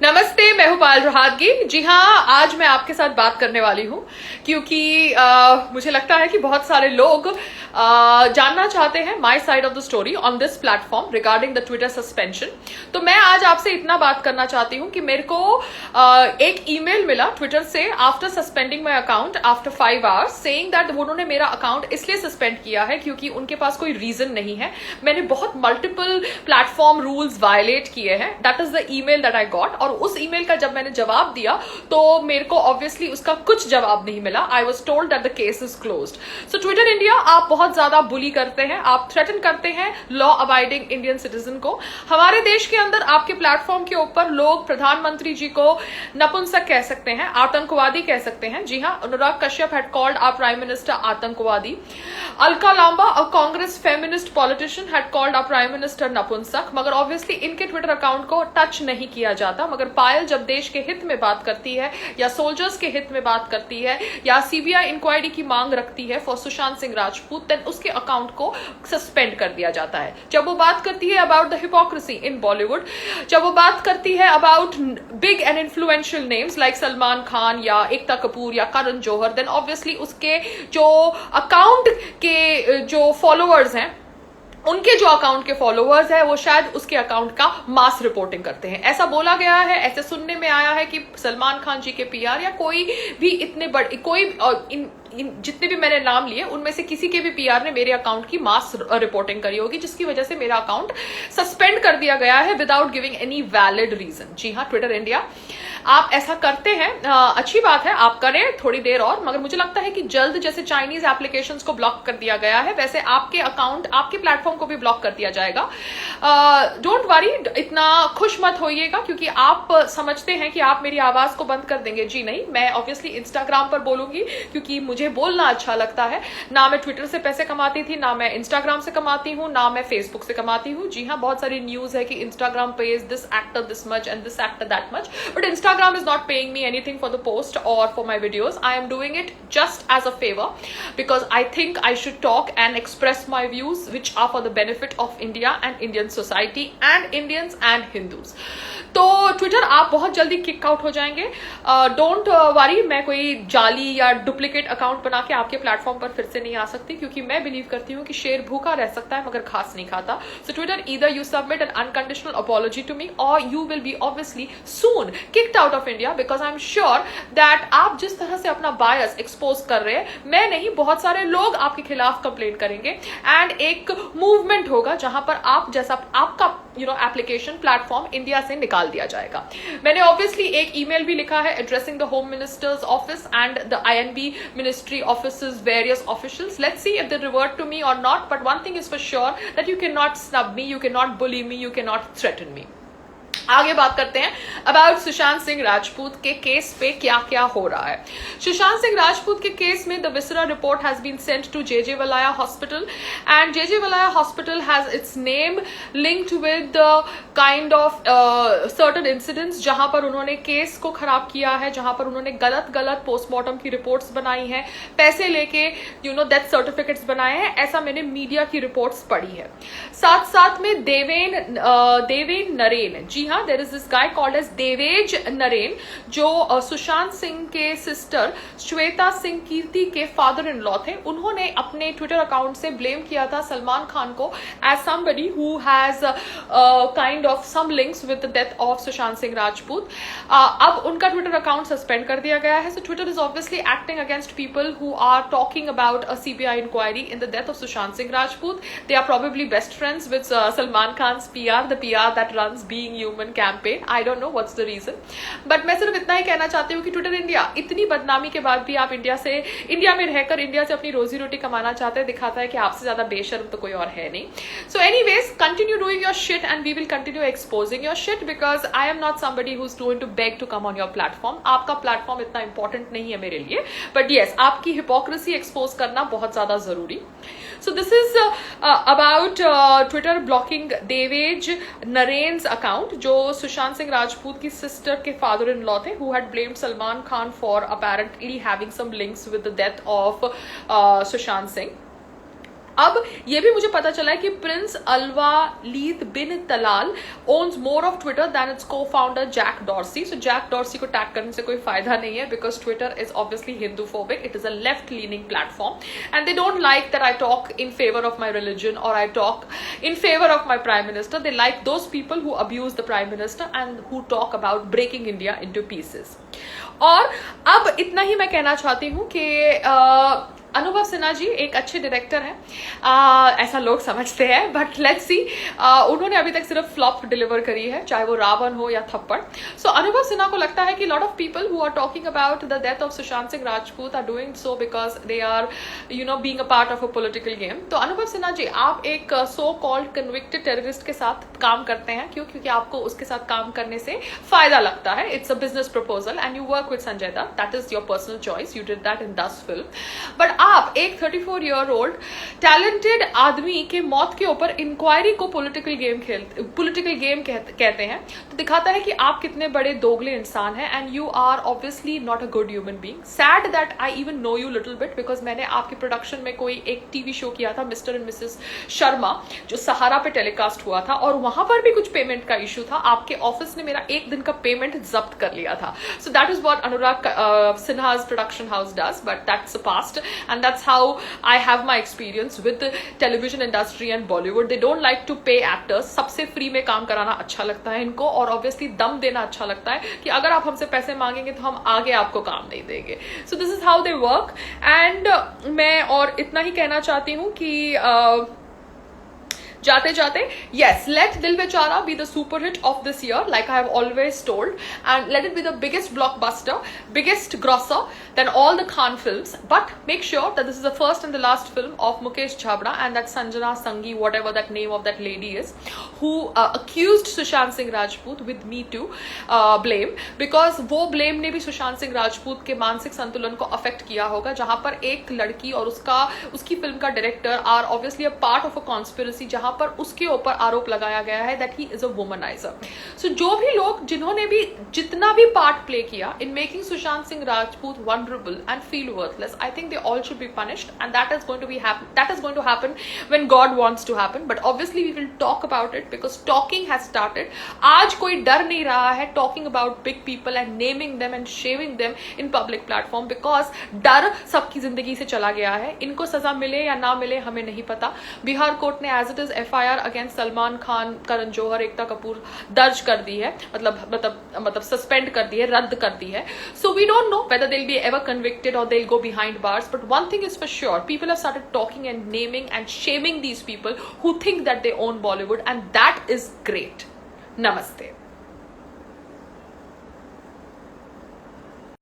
नमस्ते, मैं हूं पायल रोहातगी। जी हाँ, आज मैं आपके साथ बात करने वाली हूं क्योंकि मुझे लगता है कि बहुत सारे लोग जानना चाहते हैं my side of the story on this platform regarding the Twitter suspension. तो मैं आज आपसे इतना बात करना चाहती हूं कि मेरे को एक ईमेल मिला ट्विटर से after suspending my account after 5 hours saying that उन्होंने मेरा अकाउंट इसलिए सस्पेंड किया है क्योंकि उनके पास कोई रीजन नहीं है। मैंने बहुत मल्टीपल प्लेटफॉर्म रूल्स वायलेट किए हैं। That is the email that I got. और उस ईमेल का जब मैंने जवाब दिया तो मेरे को ऑब्वियसली उसका कुछ जवाब नहीं मिला। I was told that the case is closed. So Twitter India, आप बहुत ज्यादा बुली करते हैं, आप थ्रेटन करते हैं लॉ अबाइडिंग इंडियन सिटीजन को। हमारे देश के अंदर आपके प्लेटफॉर्म के ऊपर लोग प्रधानमंत्री जी को नपुंसक कह सकते हैं, आतंकवादी कह सकते हैं। जी हाँ, Anurag Kashyap had called our prime minister आतंकवादी। Alka Lamba, a Congress feminist politician, had called our prime minister नपुंसक। मगर ऑब्वियसली इनके ट्विटर अकाउंट को टच नहीं किया जाता। मगर पायल जब देश के हित में बात करती है या सोल्जर्स के हित में बात करती है या सीबीआई इंक्वायरी की मांग रखती है फॉर सुशांत सिंह राजपूत, देन उसके अकाउंट को सस्पेंड कर दिया जाता है। जब वो बात करती है about the hypocrisy in Bollywood, जब वो बात करती है about big and influential names like Salman Khan या एकता कपूर या करण जौहर, देन ऑब्वियसली उसके जो अकाउंट के जो फॉलोअर्स हैं, उनके जो अकाउंट के फॉलोअर्स है वो शायद उसके अकाउंट का मास रिपोर्टिंग करते हैं। ऐसा बोला गया है, ऐसे सुनने में आया है कि सलमान खान जी के पीआर या कोई भी इतने बड़े कोई जितने भी मैंने नाम लिए उनमें से किसी के भी पीआर ने मेरे अकाउंट की मास रिपोर्टिंग करी होगी, जिसकी वजह से मेरा अकाउंट सस्पेंड कर दिया गया है without giving any valid reason. जी हाँ, ट्विटर इंडिया, आप ऐसा करते हैं, अच्छी बात है, आप करें थोड़ी देर और। मगर मुझे लगता है कि जल्द जैसे चाइनीज एप्लीकेशंस को ब्लॉक कर दिया गया है वैसे आपके अकाउंट, आपके प्लेटफॉर्म को भी ब्लॉक कर दिया जाएगा। डोंट वरी, इतना खुश मत होइएगा क्योंकि आप समझते हैं कि आप मेरी आवाज को बंद कर देंगे। जी नहीं, मैं ऑब्वियसली इंस्टाग्राम पर बोलूंगी क्योंकि मुझे बोलना अच्छा लगता है। ना मैं ट्विटर से पैसे कमाती थी, ना मैं इंस्टाग्राम से कमाती हूँ, ना मैं फेसबुक से कमाती हूँ। जी हाँ, बहुत सारी न्यूज है कि Instagram page this actor this much and this actor that much, but Instagram is not paying me anything for the post or for my videos. I am doing it just as a favor because I think I should talk and express my views which are for the benefit of India and Indian society and Indians and Hindus. तो Twitter आप बहुत जल्दी kick out हो जाएंगे। Don't worry, मैं कोई जाली या डुप्लीकेट अकाउंट बना के आपके प्लेटफॉर्म पर फिर से नहीं आ सकती क्योंकि मैं बिलीव करती हूँ कि शेर भूखा रह सकता है मगर घास नहीं खाता। So Twitter, either you submit an unconditional apology to me or you will be obviously soon kicked out of India because I'm sure that आप जिस तरह से अपना बायस एक्सपोज कर रहे हैं, मैं नहीं, बहुत सारे लोग आपके खिलाफ कंप्लेन करेंगे एंड एक मूवमेंट होगा जहां पर आप जैसा आपका एप्लीकेशन प्लेटफॉर्म इंडिया से निकाल दिया जाएगा। मैंने ऑब्वियसली एक ईमेल भी लिखा है addressing the home minister's office and the INB ministry offices various officials. Let's see if they revert to me or not, but one thing is for sure that you can not snub me, you can not bully me, you can not threaten me. आगे बात करते हैं about Sushant Singh Rajput के case पे क्या क्या हो रहा है। सुशांत सिंह राजपूत के केस में the viscera report has been sent to JJ Valaya hospital and JJ Valaya hospital has its name linked with kind of certain incidents जहां पर उन्होंने केस को खराब किया है, जहां पर उन्होंने गलत गलत पोस्टमार्टम की रिपोर्ट्स बनाई है, पैसे लेके डेथ सर्टिफिकेट्स बनाए हैं। ऐसा मैंने मीडिया की रिपोर्ट्स पढ़ी है। साथ साथ में देवेन नरेन, जी हाँ, there is this guy called as Devesh Naren जो सुशांत सिंह के सिस्टर श्वेता सिंह कीर्ति के फादर इन लॉ थे। उन्होंने अपने ट्विटर अकाउंट से ब्लेम किया था सलमान खान को as somebody who has kind of some links with the death of Sushant Singh Rajput. अब उनका ट्विटर अकाउंट सस्पेंड कर दिया गया है। So Twitter is obviously acting against people who are talking about a CBI inquiry in the death of Sushant Singh Rajput. They are probably best friends with Salman Khan's PR, the PR that runs being human campaign. I don't know what's the reason, but मैं सिर्फ इतना ही कहना चाहती हूँ कि Twitter India, इतनी बदनामी के बाद भी आप इंडिया में रहकर इंडिया से अपनी रोजी रोटी कमाना चाहते हैं, दिखाता है कि आपसे ज्यादा बेशर्म तो कोई और है नहीं। So anyways, continue doing your shit and we will continue exposing your shit because I am not somebody who is going to beg to come on your platform. आपका प्लेटफॉर्म इतना इंपॉर्टेंट नहीं है मेरे लिए, बट येस, आपकी hypocrisy expose करना बहुत ज्यादा जरूरी। So this is about Twitter blocking Devesh Naren's account जो सुशांत सिंह राजपूत की सिस्टर के फादर इन लॉ थे who had blamed Salman Khan for apparently having some links with the death of Sushant Singh. अब ये भी मुझे पता चला है कि prince Alwaleed bin Talal owns more of Twitter than its co founder Jack Dorsey. So Jack Dorsey को टैग करने से कोई फायदा नहीं है, because Twitter is obviously Hinduphobic. It is a left leaning platform and they don't like that I talk in favour of my religion और I talk in favour of my prime minister. They like those people who abuse the prime minister and who talk about breaking India into pieces. और अब इतना ही मैं कहना चाहती हूं कि अनुभव सिन्हा जी एक अच्छे डायरेक्टर हैं, ऐसा लोग समझते हैं, बट लेट्स सी. उन्होंने अभी तक सिर्फ फ्लॉप डिलीवर करी है, चाहे वो रावण हो या थप्पड़. सो अनुभव सिन्हा को लगता है कि lot of people who are talking about the death of Sushant Singh Rajput are doing so because they are being a part of a political game. तो अनुभव सिन्हा जी, आप एक सो कॉल्ड कन्विक्टेड टेररिस्ट के साथ काम करते हैं. क्यों? क्योंकि आपको उसके साथ काम करने से फायदा लगता है. It's a business proposal and you work with Sanjay Dutt. That is your personal choice. You did that in 10 film. But आप एक 34 ईयर ओल्ड टैलेंटेड आदमी के मौत के ऊपर इंक्वायरी को पॉलिटिकल गेम कहते हैं. तो दिखाता है कि आप कितने बड़े दोगले इंसान हैं and you are obviously not a good human being. Sad that I even know you little bit, because मैंने आपके प्रोडक्शन में कोई एक टीवी शो किया था, मिस्टर एंड मिसेस शर्मा, जो सहारा पे टेलीकास्ट हुआ था, और वहां पर भी कुछ पेमेंट का इशू था. आपके ऑफिस ने मेरा एक दिन का पेमेंट जब्त कर लिया था. So that is what Anurag Sinha's production house does, but that's a past and that's how I have my experience with the television industry and Bollywood. They don't like to pay actors. सबसे free में काम कराना अच्छा लगता है इनको, और obviously दम देना अच्छा लगता है कि अगर आप हमसे पैसे मांगेंगे तो हम आगे आपको काम नहीं देंगे. सो this is how they work. And मैं और इतना ही कहना चाहती हूँ कि जाते जाते, yes, let Dil Bechara be the super hit of this year, like I have always told, and let it be the biggest blockbuster, biggest grosser than all the Khan films. But make sure that this is the first and the last film of Mukesh Chhabra and that Sanjana Sanghi, whatever that name of that lady is, who accused Sushant Singh Rajput with Me Too blame, because वो blame ने भी सुशांत सिंह राजपूत के मानसिक संतुलन को affect किया होगा, जहां पर एक लड़की और उसकी फिल्म का director are obviously a part of a conspiracy, जहां पर उसके ऊपर आरोप लगाया गया है that he is a womaniser. सो जो भी लोग जिन्होंने भी जितना भी पार्ट प्ले किया in making Sushant Singh Rajput vulnerable and feel worthless, I think they all should be punished and that is going to happen when God wants to happen. But obviously we will talk about it because talking has started. आज कोई डर नहीं रहा है talking about big people and naming them and shaming them in public platform, because डर सबकी जिंदगी से चला गया है. इनको सजा मिले या ना मिले हमें नहीं पता. बिहार कोर्ट ने as it is FIR against Salman Khan, Karan Johar, Ekta Kapoor दर्ज कर दी है, मतलब सस्पेंड कर दी है, रद्द कर दी है. So we don't know whether they'll be ever convicted or they'll go behind bars, but one thing is for sure, people have started talking and naming and shaming these people who think that they own Bollywood, and that is great. Namaste.